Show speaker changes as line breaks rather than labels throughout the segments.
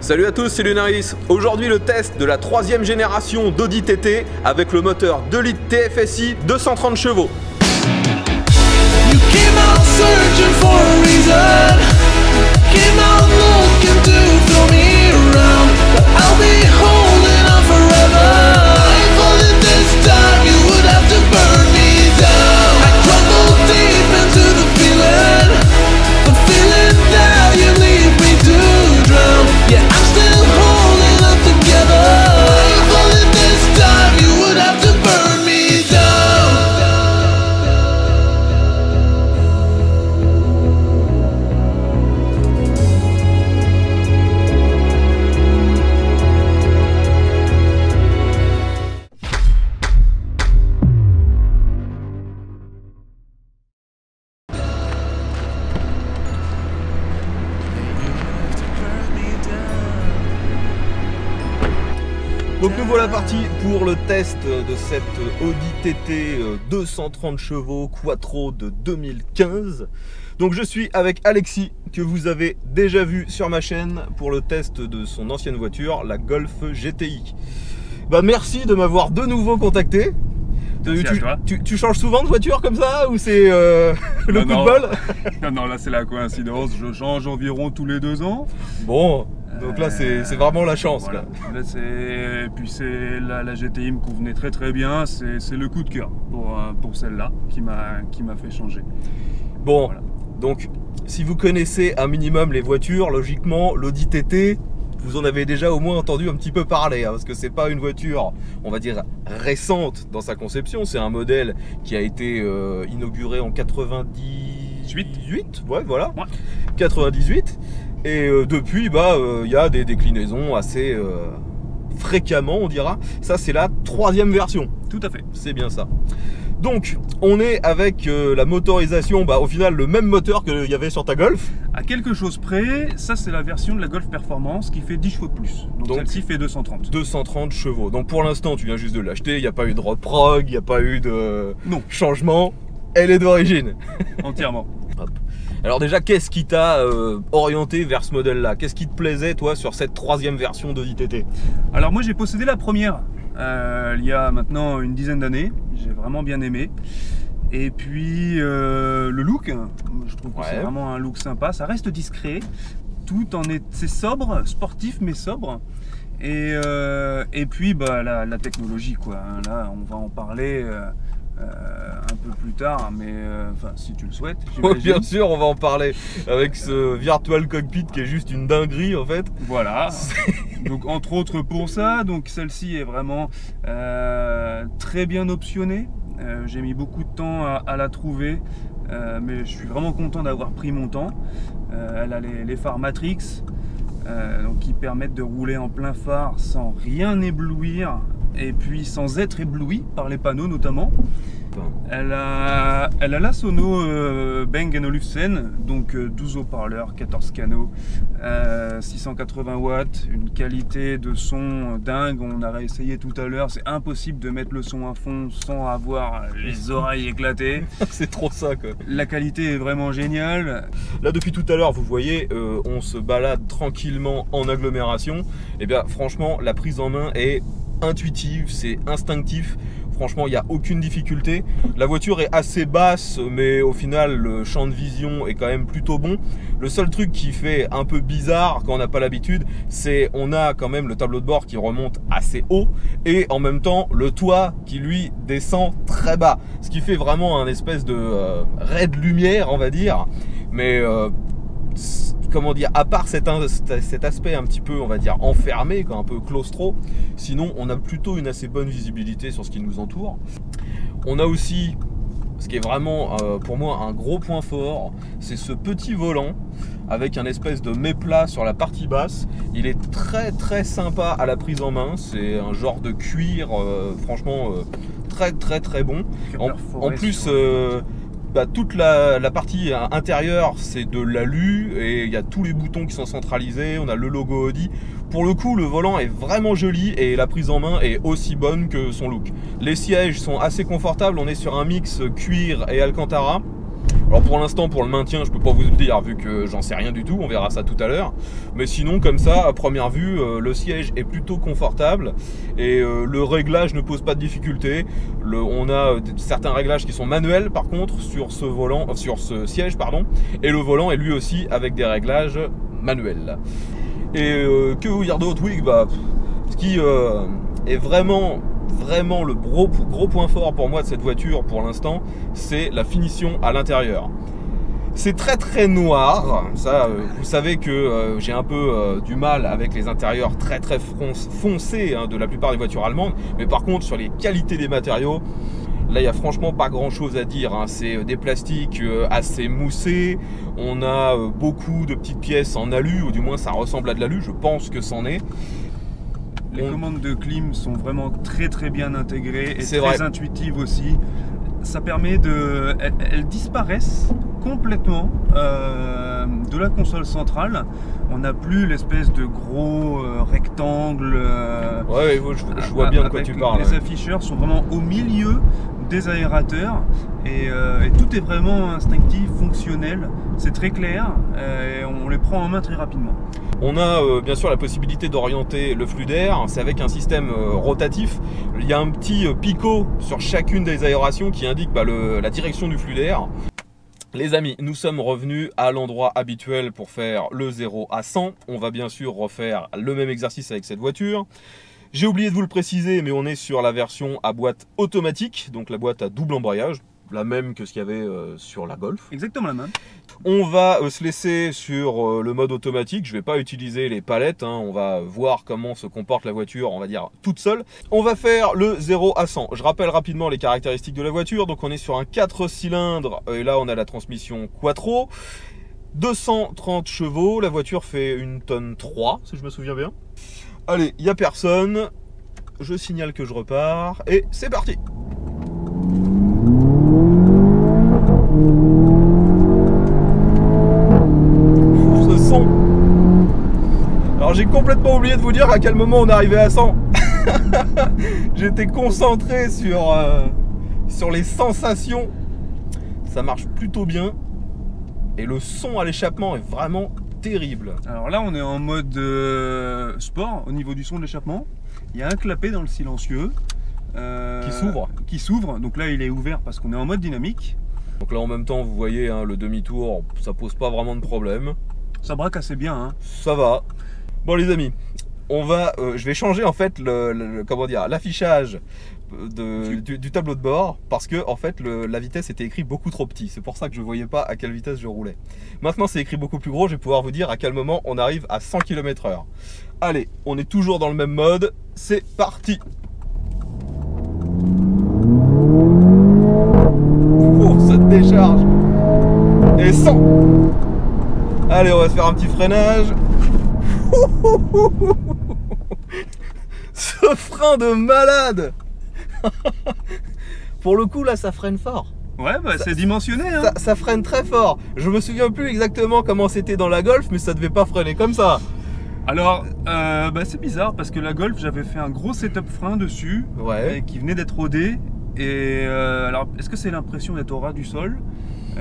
Salut à tous, c'est Lunaris. Aujourd'hui le test de la 3e génération d'Audi TT avec le moteur 2 litres TFSI 230 chevaux.
You came out searching for a reason, came out looking to throw me around, but I'll be holding on forever. I thought that this time you would have to burn me down. I crumbled deep into the feeling now you leave me to drown. Yeah, I'm still holding up together. I thought that this time you would have to burn me down.
Donc nous voilà partis pour le test de cette Audi TT 230 chevaux Quattro de 2015. Donc je suis avec Alexis, que vous avez déjà vu sur ma chaîne pour le test de son ancienne voiture, la Golf GTI. Bah merci de m'avoir de nouveau contacté. Tu changes souvent de voiture comme ça ou c'est le coup de bol?
Non, là c'est la coïncidence, je change environ tous les 2 ans.
Bon, donc là c'est vraiment la chance.
Voilà.
Là.
Et puis la GTI me convenait très bien, c'est le coup de cœur pour celle-là qui m'a fait changer.
Bon,
voilà.
Donc si vous connaissez un minimum les voitures, logiquement l'Audi TT, vous en avez déjà au moins entendu un petit peu parler, hein, parce que c'est pas une voiture, on va dire, récente dans sa conception. C'est un modèle qui a été inauguré en 98, ouais, voilà, ouais. 98. Et depuis, il y a des déclinaisons assez fréquemment, on dira. Ça, c'est la 3e version.
Tout à fait.
C'est bien ça. Donc, on est avec la motorisation, au final, le même moteur qu'il y avait sur ta Golf.
À quelque chose près, ça c'est la version de la Golf Performance qui fait 10 chevaux de plus. Donc celle-ci fait 230.
230 chevaux. Donc pour l'instant, tu viens juste de l'acheter, il n'y a pas eu de reprog, il n'y a pas eu de changement. Elle est d'origine.
Entièrement.
Alors déjà, qu'est-ce qui t'a orienté vers ce modèle-là? Qu'est-ce qui te plaisait, toi, sur cette 3e version d'Audi TT?
Alors moi, j'ai possédé la première il y a maintenant une dizaine d'années. J'ai vraiment bien aimé. Et puis le look, je trouve que c'est vraiment un look sympa. Ça reste discret, c'est sobre, sportif mais sobre. Et puis la technologie, quoi. Là, on va en parler un peu plus tard, mais si tu le souhaites.
Oui, bien sûr, on va en parler avec ce Virtual Cockpit qui est juste une dinguerie en fait.
Voilà. Donc entre autres pour ça, donc celle-ci est vraiment très bien optionnée. J'ai mis beaucoup de temps à la trouver, mais je suis vraiment content d'avoir pris mon temps. Elle a les phares Matrix, donc qui permettent de rouler en plein phare sans rien éblouir, et puis sans être ébloui par les panneaux notamment. Elle a la sono Bang & Olufsen, donc 12 haut-parleurs, 14 canaux, 680 watts, une qualité de son dingue. On a réessayé tout à l'heure, c'est impossible de mettre le son à fond sans avoir les oreilles éclatées.
C'est trop ça, quoi.
La qualité est vraiment géniale.
Là, depuis tout à l'heure, vous voyez, on se balade tranquillement en agglomération. Et bien franchement, la prise en main est intuitive, c'est instinctif. Franchement, il n'y a aucune difficulté. La voiture est assez basse, mais au final, le champ de vision est quand même plutôt bon. Le seul truc qui fait un peu bizarre quand on n'a pas l'habitude, c'est on a quand même le tableau de bord qui remonte assez haut et en même temps le toit qui lui descend très bas. Ce qui fait vraiment un espèce de raie de lumière, on va dire. Mais comment dire, à part cet aspect un petit peu, on va dire, enfermé, un peu claustro, sinon on a plutôt une assez bonne visibilité sur ce qui nous entoure. On a aussi, ce qui est vraiment pour moi un gros point fort, c'est ce petit volant avec un espèce de méplat sur la partie basse. Il est très sympa à la prise en main, c'est un genre de cuir franchement très bon. En plus, toute la partie intérieure c'est de l'alu et il y a tous les boutons qui sont centralisés, on a le logo Audi. Pour le coup, le volant est vraiment joli et la prise en main est aussi bonne que son look. Les sièges sont assez confortables, on est sur un mix cuir et Alcantara. Alors pour l'instant, pour le maintien, je peux pas vous le dire vu que j'en sais rien du tout, on verra ça tout à l'heure. Mais sinon, comme ça, à première vue, le siège est plutôt confortable et le réglage ne pose pas de difficulté. On a certains réglages qui sont manuels par contre sur ce volant, sur ce siège pardon, et le volant est lui aussi avec des réglages manuels. Et que vous dire d'autre? Oui, bah, ce qui est vraiment le gros point fort pour moi de cette voiture pour l'instant, c'est la finition à l'intérieur. C'est très noir, ça vous savez que j'ai un peu du mal avec les intérieurs très foncés hein, de la plupart des voitures allemandes, mais par contre sur les qualités des matériaux, là il n'y a franchement pas grand chose à dire, hein. C'est des plastiques assez moussés, on a beaucoup de petites pièces en alu, ou du moins ça ressemble à de l'alu, je pense que c'en est.
Les commandes de clim sont vraiment très bien intégrées et
C'est
très
vrai.
intuitives aussi. Ça permet de... Elles disparaissent complètement de la console centrale. On n'a plus l'espèce de gros rectangle.
Ouais, je vois bien de quoi tu parles.
Les
Ouais.
afficheurs sont vraiment au milieu des aérateurs et tout est vraiment instinctif, fonctionnel. C'est très clair et on les prend en main très rapidement.
On a bien sûr la possibilité d'orienter le flux d'air, c'est avec un système rotatif. Il y a un petit picot sur chacune des aérations qui indique bah, la direction du flux d'air. Les amis, nous sommes revenus à l'endroit habituel pour faire le 0 à 100. On va bien sûr refaire le même exercice avec cette voiture. J'ai oublié de vous le préciser, mais on est sur la version à boîte automatique, donc la boîte à double embrayage, la même que ce qu'il y avait sur la Golf.
Exactement la même.
On va se laisser sur le mode automatique, je ne vais pas utiliser les palettes, hein. On va voir comment se comporte la voiture, on va dire toute seule. On va faire le 0 à 100. Je rappelle rapidement les caractéristiques de la voiture, donc on est sur un 4 cylindres, et là on a la transmission Quattro, 230 chevaux, la voiture fait 1 tonne 3, si je me souviens bien. Allez, il n'y a personne, je signale que je repars, et c'est parti! Alors j'ai complètement oublié de vous dire à quel moment on est arrivé à 100. J'étais concentré sur les sensations. Ça marche plutôt bien. Et le son à l'échappement est vraiment terrible.
Alors là, on est en mode sport au niveau du son de l'échappement. Il y a un clapet dans le silencieux
Qui s'ouvre.
Qui s'ouvre. Donc là, il est ouvert parce qu'on est en mode dynamique.
Donc là en même temps vous voyez hein, le demi-tour, ça pose pas vraiment de problème.
Ça braque assez bien. Hein.
Ça va. Bon les amis, je vais changer en fait comment dire, l'affichage du tableau de bord parce que en fait la vitesse était écrit beaucoup trop petit. C'est pour ça que je ne voyais pas à quelle vitesse je roulais. Maintenant c'est écrit beaucoup plus gros, je vais pouvoir vous dire à quel moment on arrive à 100 km/h. Allez, on est toujours dans le même mode, c'est parti. Oh, ça décharge. Et 100. Allez, on va se faire un petit freinage. Ce frein de malade. Pour le coup là ça freine fort.
Ouais bah c'est dimensionné hein.
Ça freine très fort. Je me souviens plus exactement comment c'était dans la Golf, mais ça devait pas freiner comme ça.
Alors bah c'est bizarre parce que la Golf j'avais fait un gros setup frein dessus
Ouais.
qui venait d'être rodé. Et alors est-ce que c'est l'impression d'être au ras du sol?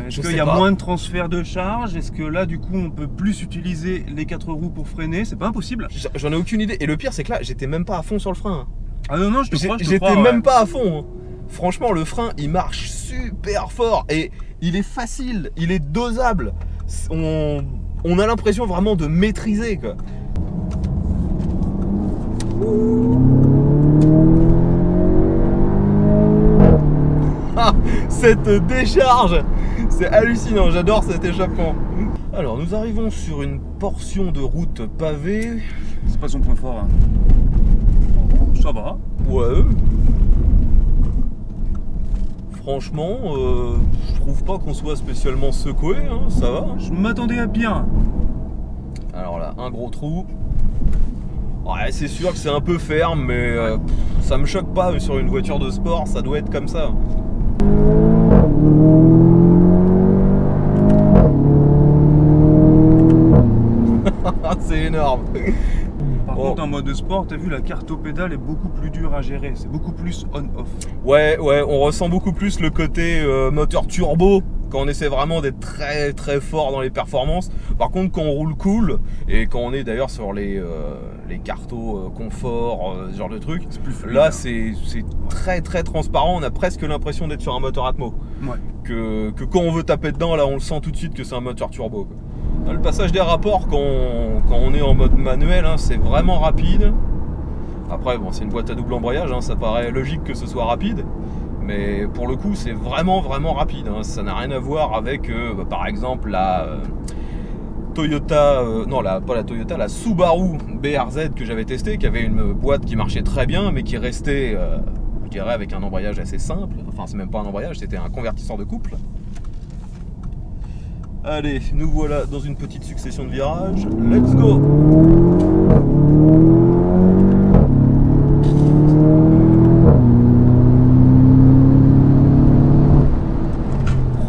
Est-ce qu'il y a moins de transfert de charge? Est-ce que là du coup on peut plus utiliser les 4 roues pour freiner? C'est pas impossible.
J'en ai aucune idée. Et le pire c'est que là j'étais même pas à fond sur le frein.
Ah non non je te crois.
J'étais même pas à fond. Hein. Franchement le frein il marche super fort et il est facile, il est dosable. On a l'impression vraiment de maîtriser quoi. Ah, cette décharge, c'est hallucinant, j'adore cet échappement. Alors nous arrivons sur une portion de route pavée.
C'est pas son point fort. Hein. Ça va.
Ouais. Franchement, je trouve pas qu'on soit spécialement secoué, hein, ça va.
Je m'attendais à pire.
Alors là, un gros trou. Ouais, c'est sûr que c'est un peu ferme, mais ça me choque pas sur une voiture de sport, ça doit être comme ça. C'est énorme.
Par
Oh.
contre, en mode sport, t'as vu, la carte au pédale est beaucoup plus dure à gérer. C'est beaucoup plus on-off.
Ouais, on ressent beaucoup plus le côté moteur turbo quand on essaie vraiment d'être très très fort dans les performances. Par contre, quand on roule cool et quand on est d'ailleurs sur les cartos confort, ce genre de truc,
C'est plus fluide,
là
hein.
c'est très très transparent. On a presque l'impression d'être sur un moteur Atmo.
Ouais.
Que quand on veut taper dedans, là on le sent tout de suite que c'est un moteur turbo, quoi. Le passage des rapports quand on est en mode manuel, hein, c'est vraiment rapide. Après bon, c'est une boîte à double embrayage, hein, ça paraît logique que ce soit rapide, mais pour le coup c'est vraiment rapide, hein. Ça n'a rien à voir avec par exemple la Toyota, pas la Toyota, la Subaru BRZ que j'avais testé, qui avait une boîte qui marchait très bien mais qui restait je dirais avec un embrayage assez simple. Enfin c'est même pas un embrayage, c'était un convertisseur de couple. Allez, nous voilà dans une petite succession de virages. Let's go!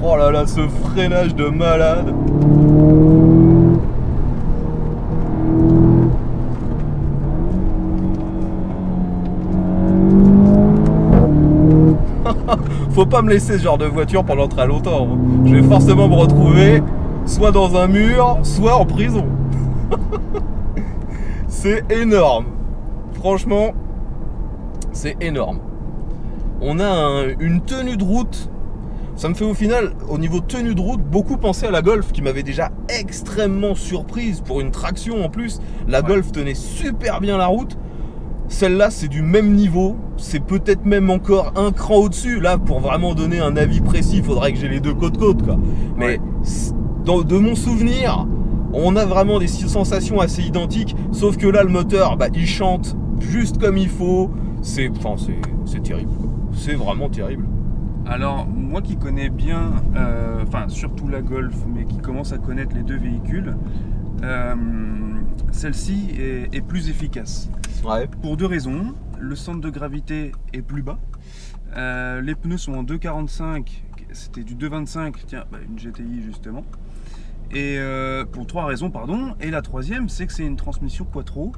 Oh là là, ce freinage de malade! Faut pas me laisser ce genre de voiture pendant très longtemps. Je vais forcément me retrouver soit dans un mur, soit en prison. C'est énorme. Franchement, c'est énorme. On a une tenue de route. Ça me fait au final, au niveau tenue de route, beaucoup penser à la Golf qui m'avait déjà extrêmement surprise pour une traction en plus. La Golf tenait super bien la route. Celle-là, c'est du même niveau, c'est peut-être même encore un cran au-dessus. Là, pour vraiment donner un avis précis, il faudrait que j'ai les deux côte-côte, quoi. Mais de mon souvenir, on a vraiment des sensations assez identiques, sauf que là, le moteur, bah, il chante juste comme il faut. C'est terrible, quoi. C'est vraiment terrible.
Alors, moi qui connais bien, surtout la Golf, mais qui commence à connaître les deux véhicules, celle-ci est plus efficace.
Ouais.
Pour deux raisons. Le centre de gravité est plus bas. Les pneus sont en 2,45. C'était du 2,25. Tiens, une GTI justement. Et pour trois raisons, pardon. Et la troisième, c'est que c'est une transmission quattro.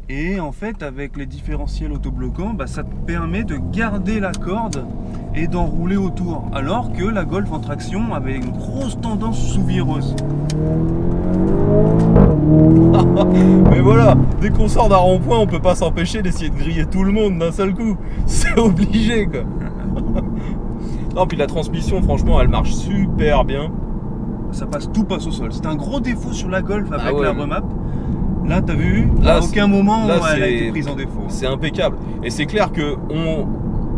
Et en fait, avec les différentiels autobloquants, ça te permet de garder la corde et d'enrouler autour. Alors que la Golf en traction avait une grosse tendance sous-vireuse.
Mais voilà, dès qu'on sort d'un rond-point, on peut pas s'empêcher d'essayer de griller tout le monde d'un seul coup. C'est obligé, quoi. Non, puis la transmission, franchement, elle marche super bien.
Tout passe au sol. C'est un gros défaut sur la Golf avec
ouais,
la remap. Là, t'as vu,
là,
à aucun moment
là,
elle a été prise en défaut.
C'est impeccable. Et c'est clair que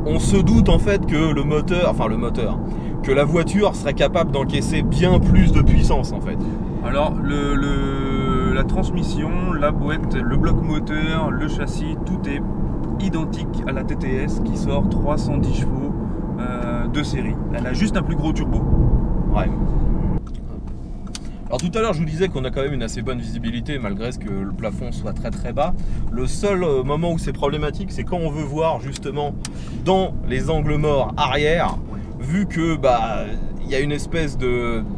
on se doute en fait que que la voiture serait capable d'encaisser bien plus de puissance en fait.
Alors, la transmission, la boîte, le bloc moteur, le châssis, tout est identique à la TTS qui sort 310 chevaux de série. Elle a juste un plus gros turbo.
Ouais. Alors tout à l'heure je vous disais qu'on a quand même une assez bonne visibilité malgré ce que le plafond soit très très bas. Le seul moment où c'est problématique, c'est quand on veut voir justement dans les angles morts arrière, vu que il y a une espèce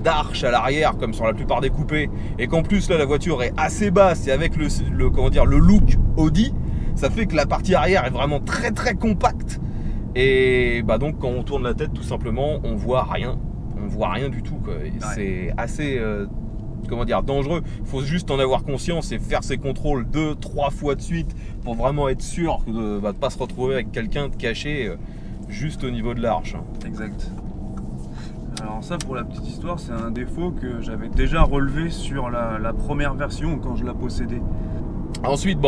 d'arche à l'arrière comme sur la plupart des coupés, et qu'en plus là la voiture est assez basse et avec le look Audi, ça fait que la partie arrière est vraiment très très compacte, et donc quand on tourne la tête tout simplement on voit rien du tout, quoi. Ouais. C'est assez dangereux. Il faut juste en avoir conscience et faire ses contrôles 2-3 fois de suite pour vraiment être sûr de ne pas se retrouver avec quelqu'un de caché juste au niveau de l'arche.
Exact. Alors ça, pour la petite histoire, c'est un défaut que j'avais déjà relevé sur la première version quand je la possédais.
Ensuite,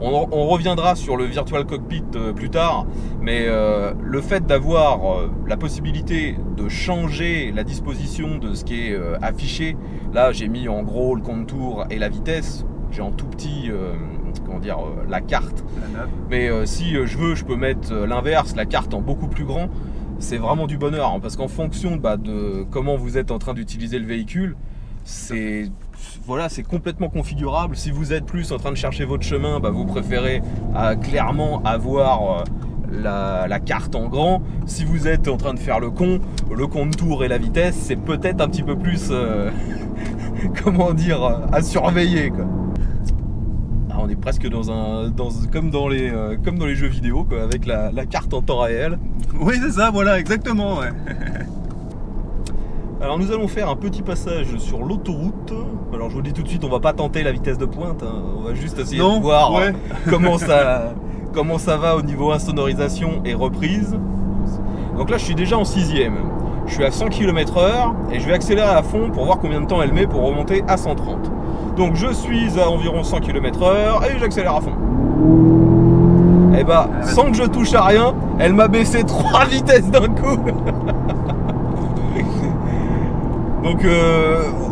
on reviendra sur le Virtual Cockpit plus tard, mais le fait d'avoir la possibilité de changer la disposition de ce qui est affiché, là j'ai mis en gros le contour et la vitesse, j'ai en tout petit la carte,
La nav.
mais si je veux, je peux mettre l'inverse, la carte en beaucoup plus grand. C'est vraiment du bonheur, hein, parce qu'en fonction de comment vous êtes en train d'utiliser le véhicule, c'est complètement configurable. Si vous êtes plus en train de chercher votre chemin, vous préférez clairement avoir la carte en grand. Si vous êtes en train de faire le contour et la vitesse, c'est peut-être un petit peu plus à surveiller, quoi. on est presque comme dans les jeux vidéo, quoi, avec la carte en temps réel.
Oui, c'est ça, voilà, exactement. Ouais.
Alors nous allons faire un petit passage sur l'autoroute. Alors je vous le dis tout de suite, on va pas tenter la vitesse de pointe, hein. On va juste essayer de voir
ouais.
comment ça va au niveau insonorisation et reprise. Donc là je suis déjà en 6ème. Je suis à 100 km/h et je vais accélérer à fond pour voir combien de temps elle met pour remonter à 130. Donc je suis à environ 100 km/h et j'accélère à fond. Et bah, sans que je touche à rien, elle m'a baissé 3 vitesses d'un coup. Donc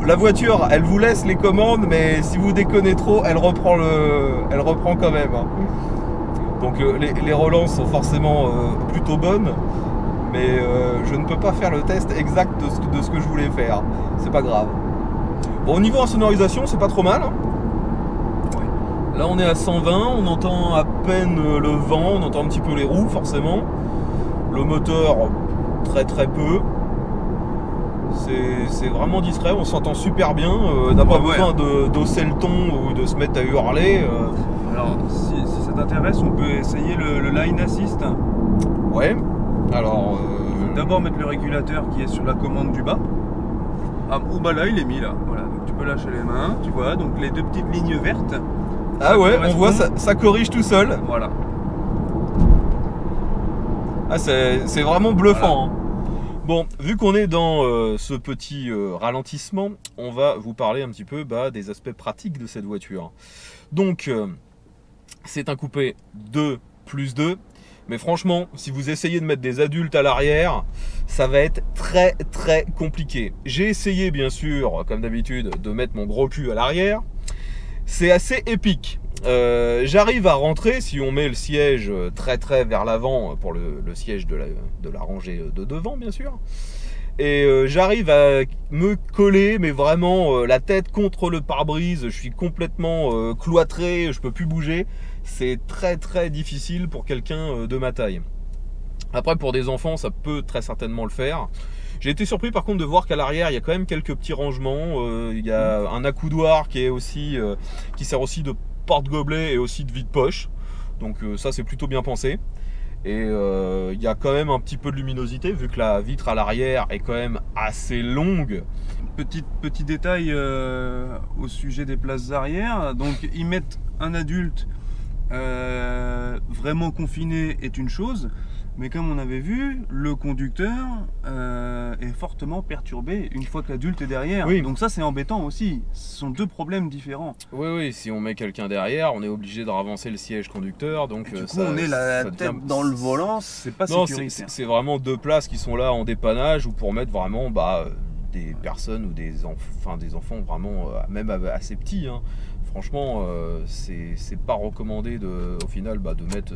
la voiture, elle vous laisse les commandes, mais si vous déconnez trop, elle reprend quand même, hein. Donc les relances sont forcément plutôt bonnes, mais je ne peux pas faire le test exact de ce que je voulais faire. C'est pas grave. Bon, au niveau insonorisation, c'est pas trop mal, hein. Là on est à 120, on entend à peine le vent, on entend un petit peu les roues forcément. Le moteur, très très peu. C'est vraiment discret, on s'entend super bien, on n'a pas besoin d'hausser le ton ou de se mettre à hurler.
Alors si ça t'intéresse, on peut essayer le line assist.
Ouais, alors...
D'abord mettre le régulateur qui est sur la commande du bas. Ah, ou bah là il est mis là, voilà, donc tu peux lâcher les mains, tu vois, donc les deux petites lignes vertes.
Ah ouais, on voit ça corrige tout seul.
Voilà.
Ah c'est vraiment bluffant,
voilà.
Hein. Bon, vu qu'on est dans ce petit ralentissement, on va vous parler un petit peu des aspects pratiques de cette voiture. Donc, c'est un coupé 2+2, mais franchement, si vous essayez de mettre des adultes à l'arrière, ça va être très très compliqué. J'ai essayé, bien sûr, comme d'habitude, de mettre mon gros cul à l'arrière. C'est assez épique. J'arrive à rentrer, si on met le siège très très vers l'avant pour le siège de la rangée de devant, bien sûr, et j'arrive à me coller, mais vraiment la tête contre le pare-brise. Je suis complètement cloîtré, je peux plus bouger. C'est très très difficile pour quelqu'un de ma taille. Après, pour des enfants, ça peut très certainement le faire. J'ai été surpris par contre de voir qu'à l'arrière il y a quand même quelques petits rangements. Il y a un accoudoir qui sert aussi de porte-gobelet et aussi de vide-poche. Donc ça c'est plutôt bien pensé. Et il y a quand même un petit peu de luminosité vu que la vitre à l'arrière est quand même assez longue.
Petit détail au sujet des places arrière. Donc ils mettent un adulte vraiment confiné est une chose. Mais comme on avait vu, le conducteur est fortement perturbé une fois que l'adulte est derrière.
Oui.
Donc ça c'est embêtant aussi. Ce sont deux problèmes différents.
Oui, si on met quelqu'un derrière, on est obligé de ravancer le siège conducteur. Donc
du coup, on est la tête dans le volant, c'est pas sécuritaire.
C'est vraiment deux places qui sont là en dépannage ou pour mettre vraiment des personnes ou des enfants vraiment même assez petits, hein. Franchement, c'est pas recommandé au final de mettre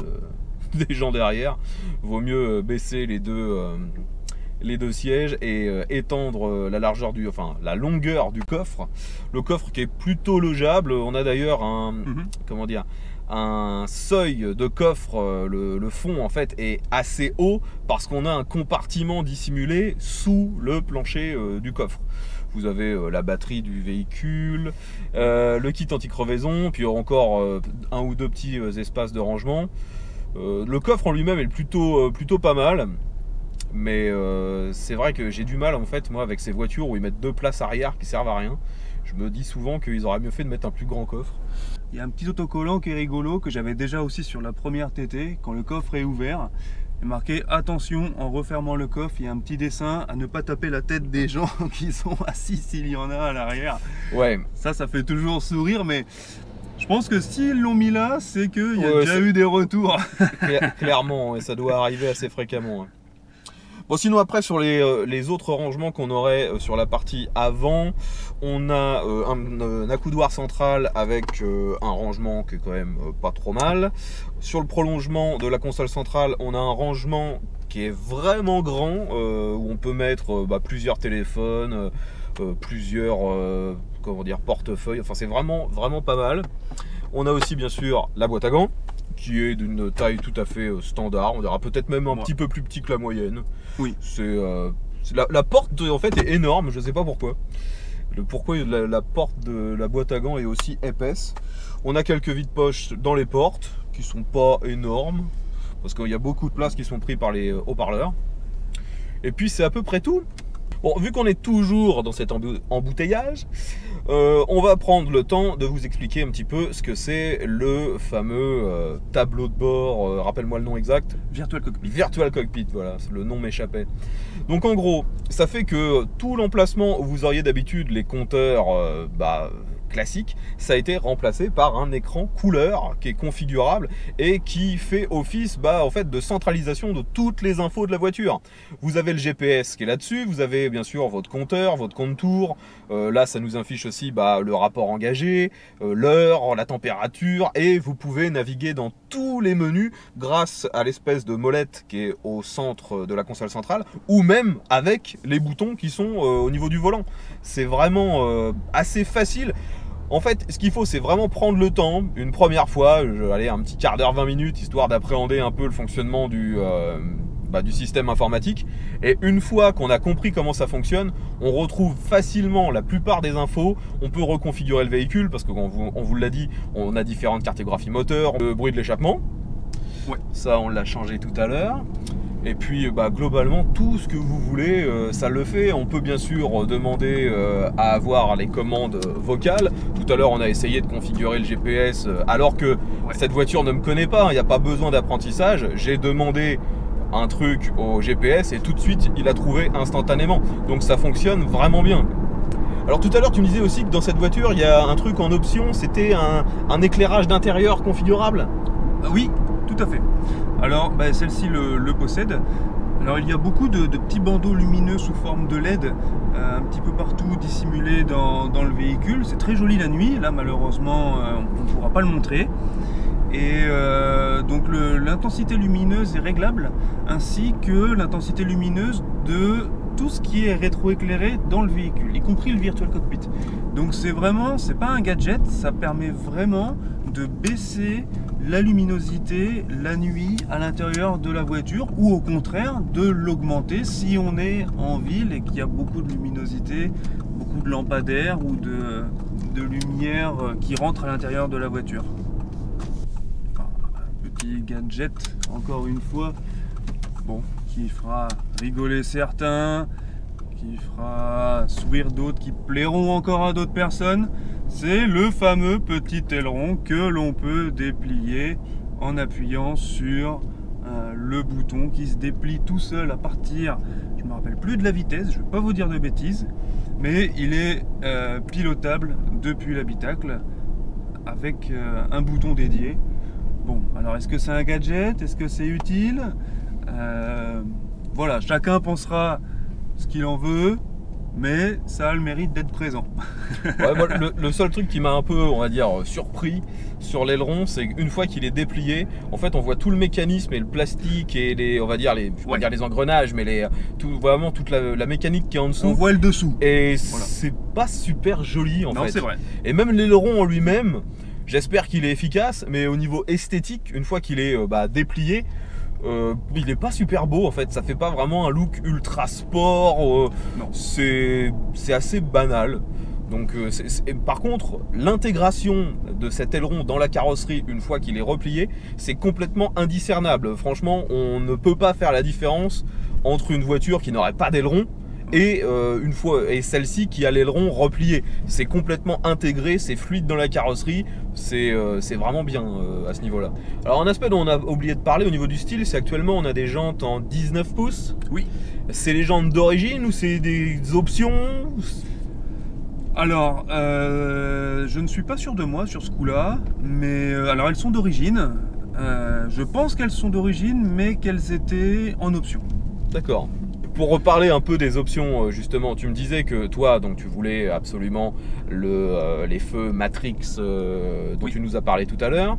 des gens derrière. Vaut mieux baisser les deux sièges et étendre la longueur du coffre. Le coffre qui est plutôt logeable. On a d'ailleurs un seuil de coffre. Le fond en fait est assez haut parce qu'on a un compartiment dissimulé sous le plancher du coffre. Vous avez la batterie du véhicule, le kit anti-crevaison, puis encore un ou deux petits espaces de rangement. Le coffre en lui-même est plutôt pas mal, mais c'est vrai que j'ai du mal en fait moi avec ces voitures où ils mettent deux places arrière qui servent à rien. Je me dis souvent qu'ils auraient mieux fait de mettre un plus grand coffre.
Il y a un petit autocollant qui est rigolo que j'avais déjà aussi sur la première TT. Quand le coffre est ouvert, il est marqué attention, en refermant le coffre, il y a un petit dessin à ne pas taper la tête des gens qui sont assis s'il y en a à l'arrière.
Ouais.
Ça fait toujours sourire, mais je pense que s'ils l'ont mis là, c'est qu'il y a déjà eu des retours.
Clairement, et ça doit arriver assez fréquemment. Bon, sinon après sur les autres rangements qu'on aurait sur la partie avant, on a un accoudoir central avec un rangement qui est quand même pas trop mal. Sur le prolongement de la console centrale, on a un rangement qui est vraiment grand où on peut mettre plusieurs téléphones, plusieurs portefeuilles. Enfin, c'est vraiment pas mal. On a aussi bien sûr la boîte à gants qui est d'une taille tout à fait standard. On dirait peut-être même un petit peu plus petit que la moyenne.
Oui.
C'est la porte en fait est énorme, je sais pas pourquoi. le pourquoi la porte de la boîte à gants est aussi épaisse. On a quelques vides-poches dans les portes qui sont pas énormes parce qu'il y a beaucoup de place qui sont pris par les haut-parleurs. Et puis c'est à peu près tout. Bon, vu qu'on est toujours dans cet embouteillage, on va prendre le temps de vous expliquer un petit peu ce que c'est le fameux tableau de bord, rappelle-moi le nom exact.
Virtual Cockpit.
Virtual Cockpit, voilà, le nom m'échappait. Donc en gros, ça fait que tout l'emplacement où vous auriez d'habitude les compteurs classique, ça a été remplacé par un écran couleur qui est configurable et qui fait office en fait de centralisation de toutes les infos de la voiture. Vous avez le GPS qui est là-dessus, vous avez bien sûr votre compteur, votre compte-tour, là ça nous affiche aussi le rapport engagé, l'heure, la température, et vous pouvez naviguer dans tous les menus grâce à l'espèce de molette qui est au centre de la console centrale, ou même avec les boutons qui sont au niveau du volant. C'est vraiment assez facile. En fait, ce qu'il faut, c'est vraiment prendre le temps, une première fois, aller un petit quart d'heure, 20 minutes, histoire d'appréhender un peu le fonctionnement du système informatique. Et une fois qu'on a compris comment ça fonctionne, on retrouve facilement la plupart des infos. On peut reconfigurer le véhicule, parce qu'on vous l'a dit, on a différentes cartographies moteur, le bruit de l'échappement. Ouais. Ça, on l'a changé tout à l'heure. Et puis globalement tout ce que vous voulez ça le fait. On peut bien sûr demander à avoir les commandes vocales. Tout à l'heure on a essayé de configurer le GPS alors que cette voiture ne me connaît pas, il n'y a pas besoin d'apprentissage. J'ai demandé un truc au GPS et tout de suite il a trouvé instantanément. Donc ça fonctionne vraiment bien. Alors tout à l'heure tu me disais aussi que dans cette voiture il y a un truc en option, c'était un éclairage d'intérieur configurable.
Oui, tout à fait. Alors celle-ci le possède. Alors il y a beaucoup de petits bandeaux lumineux sous forme de LED un petit peu partout dissimulés dans le véhicule. C'est très joli la nuit, là malheureusement on ne pourra pas le montrer. Et donc l'intensité lumineuse est réglable, ainsi que l'intensité lumineuse de tout ce qui est rétroéclairé dans le véhicule, y compris le Virtual Cockpit. Donc c'est pas un gadget, ça permet vraiment de baisser la luminosité la nuit à l'intérieur de la voiture, ou au contraire de l'augmenter si on est en ville et qu'il y a beaucoup de luminosité, beaucoup de lampadaires ou de lumière qui rentre à l'intérieur de la voiture. Un petit gadget, encore une fois, qui fera rigoler certains, qui fera sourire d'autres, qui plairont encore à d'autres personnes. C'est le fameux petit aileron que l'on peut déplier en appuyant sur le bouton qui se déplie tout seul à partir, je ne me rappelle plus de la vitesse, je ne vais pas vous dire de bêtises, mais il est pilotable depuis l'habitacle avec un bouton dédié. Bon, alors est-ce que c'est un gadget? Est-ce que c'est utile? Voilà, chacun pensera ce qu'il en veut, mais ça a le mérite d'être présent.
Ouais, moi, le seul truc qui m'a un peu, on va dire, surpris sur l'aileron, c'est qu'une fois qu'il est déplié, en fait, on voit tout le mécanisme et le plastique et les, on va dire les engrenages, mais vraiment toute la mécanique qui est en dessous.
On voit le dessous.
Et voilà. C'est pas super joli en fait.
Non, c'est vrai.
Et même l'aileron en lui-même, j'espère qu'il est efficace, mais au niveau esthétique, une fois qu'il est déplié, il n'est pas super beau en fait, ça fait pas vraiment un look ultra sport, c'est assez banal. Donc par contre, l'intégration de cet aileron dans la carrosserie une fois qu'il est replié, c'est complètement indiscernable. Franchement, on ne peut pas faire la différence entre une voiture qui n'aurait pas d'aileron et celle-ci qui a l'aileron replié. C'est complètement intégré, c'est fluide dans la carrosserie, c'est vraiment bien à ce niveau-là. Alors un aspect dont on a oublié de parler au niveau du style, c'est actuellement on a des jantes en 19 pouces.
Oui. C'est
les jantes d'origine ou c'est des options?
Alors, je ne suis pas sûr de moi sur ce coup-là, mais alors elles sont d'origine. Je pense qu'elles sont d'origine, mais qu'elles étaient en option.
D'accord. Pour reparler un peu des options, justement, tu me disais que toi, donc tu voulais absolument les feux Matrix dont tu nous as parlé tout à l'heure.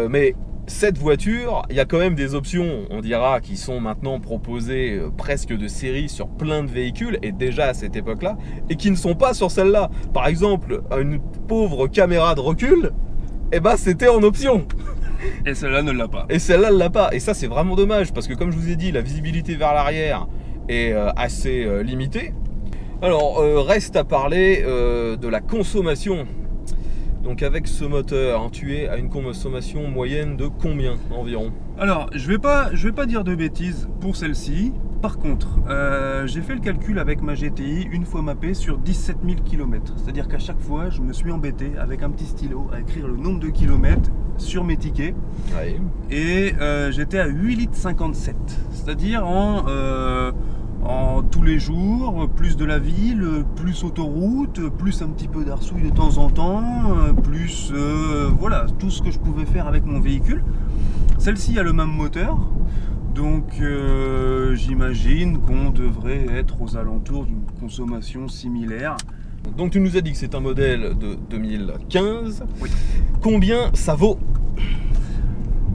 Mais cette voiture, il y a quand même des options, on dira, qui sont maintenant proposées presque de série sur plein de véhicules, et déjà à cette époque-là, et qui ne sont pas sur celle-là. Par exemple, une pauvre caméra de recul, c'était en option.
Et celle-là ne l'a pas.
Et celle-là ne l'a pas. Et ça, c'est vraiment dommage, parce que comme je vous ai dit, la visibilité vers l'arrière est assez limitée. Alors, reste à parler de la consommation. Donc avec ce moteur, hein, tu es à une consommation moyenne de combien environ?
Alors, je vais pas dire de bêtises pour celle-ci. Par contre, j'ai fait le calcul avec ma GTI une fois mappée sur 17 000 km. C'est-à-dire qu'à chaque fois, je me suis embêté avec un petit stylo à écrire le nombre de kilomètres sur mes tickets.
Ouais.
Et j'étais à 8,57 litres. C'est-à-dire en tous les jours, plus de la ville, plus autoroute, plus un petit peu d'arsouille de temps en temps, plus voilà, tout ce que je pouvais faire avec mon véhicule. Celle-ci a le même moteur, donc j'imagine qu'on devrait être aux alentours d'une consommation similaire.
Donc tu nous as dit que c'est un modèle de 2015.
Oui.
Combien ça vaut?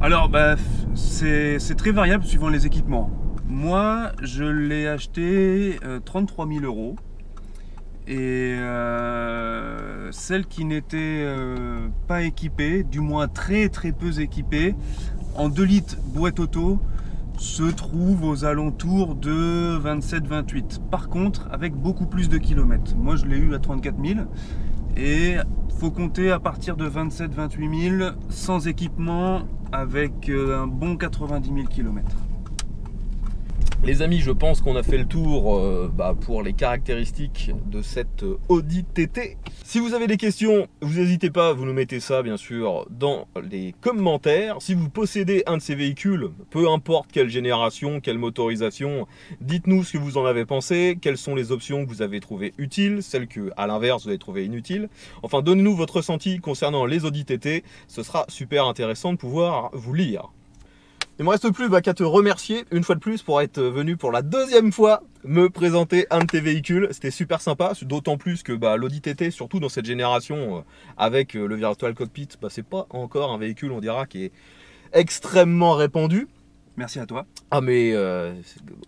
Alors bah, c'est très variable suivant les équipements. Moi, je l'ai acheté 33 000 €. Et celle qui n'était pas équipée, du moins très peu équipée, en 2 litres boîte auto, se trouve aux alentours de 27-28. Par contre, avec beaucoup plus de kilomètres. Moi, je l'ai eu à 34 000. Et faut compter à partir de 27-28 000 sans équipement, avec un bon 90 000 km.
Les amis, je pense qu'on a fait le tour pour les caractéristiques de cette Audi TT. Si vous avez des questions, vous n'hésitez pas, vous nous mettez ça bien sûr dans les commentaires. Si vous possédez un de ces véhicules, peu importe quelle génération, quelle motorisation, dites-nous ce que vous en avez pensé, quelles sont les options que vous avez trouvées utiles, celles que à l'inverse vous avez trouvées inutiles. Enfin, donnez-nous votre ressenti concernant les Audi TT, ce sera super intéressant de pouvoir vous lire. Il me reste plus qu'à te remercier une fois de plus pour être venu pour la deuxième fois me présenter un de tes véhicules. C'était super sympa, d'autant plus que l'Audi TT, surtout dans cette génération avec le Virtual Cockpit, c'est pas encore un véhicule, on dira, qui est extrêmement répandu.
Merci à toi.
Ah mais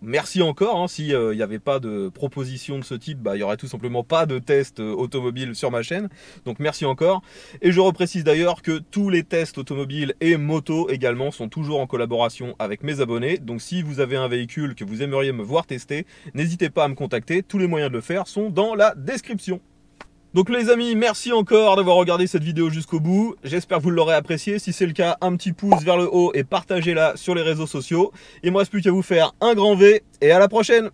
merci encore, hein. Si il n'y avait pas de proposition de ce type, il n'y aurait tout simplement pas de test automobile sur ma chaîne. Donc merci encore. Et je reprécise d'ailleurs que tous les tests automobiles et moto également sont toujours en collaboration avec mes abonnés. Donc si vous avez un véhicule que vous aimeriez me voir tester, n'hésitez pas à me contacter. Tous les moyens de le faire sont dans la description. Donc les amis, merci encore d'avoir regardé cette vidéo jusqu'au bout. J'espère que vous l'aurez apprécié. Si c'est le cas, un petit pouce vers le haut et partagez-la sur les réseaux sociaux. Il ne me reste plus qu'à vous faire un grand V et à la prochaine.